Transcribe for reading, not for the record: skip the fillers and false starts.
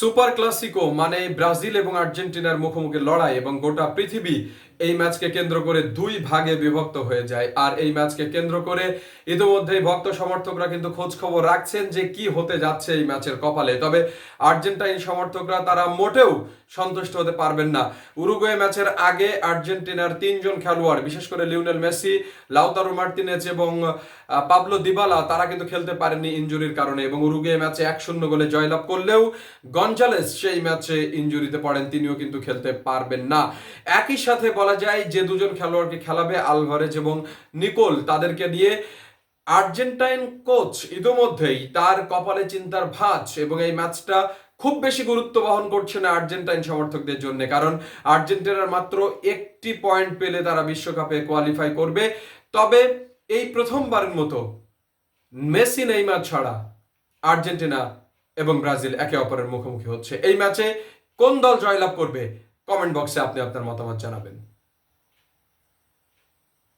Super Clasico মানে Brazil এবং আর্জেন্টিনার মুখোমুখি লড়াই এবং গোটা পৃথিবী এই ম্যাচকে কেন্দ্র করে দুই ভাগে বিভক্ত হয়ে যায়। আর এই ম্যাচকে কেন্দ্র করে ইতিমধ্যেই ভক্ত সমর্থকরা কিন্তু খোঁজ খবর রাখছেন যে কি হতে যাচ্ছে এই ম্যাচের কপালে। তবে আর্জেন্টাইন সমর্থকরা তারা মোটেও সন্তুষ্ট হতে পারবেন না। উরুগুয়ে ম্যাচের আগে আর্জেন্টিনার তিনজন খেলোয়াড়, বিশেষ করে লিওনেল মেসি, লাউতারো মার্টিনেজ এবং পাবলো দিবালা, তারা কিন্তু খেলতে পারেননি ইনজুরির কারণে এবং উরুগুয়ে ম্যাচে 1-0 গোলে জয়লাভ করলেও গঞ্জালেস সেই ম্যাচে ইনজুরিতে পড়েন, তিনিও কিন্তু খেলতে পারবেন না। একই সাথে বলা যায় যে দুজন খেলোয়াড়কে খেলাবে আলভারেজ এবং নিকোল, তাদেরকে দিয়ে আর্জেন্টাইন কোচ ইতোমধ্যেই তার কপালে চিন্তার ভাঁজ এবং এই ম্যাচটা খুব বেশি গুরুত্ব বহন করছে না আর্জেন্টাইন সমর্থকদের জন্য, কারণ আর্জেন্টিনার মাত্র একটি পয়েন্ট পেলে তারা বিশ্বকাপে কোয়ালিফাই করবে। তবে এই প্রথমবারের মতো মেসি নেইমার ছাড়া আর্জেন্টিনা এবং ব্রাজিল একে অপরের মুখোমুখি হচ্ছে। এই ম্যাচে কোন দল জয়লাভ করবে, কমেন্ট বক্সে আপনি আপনার মতামত জানাবেন।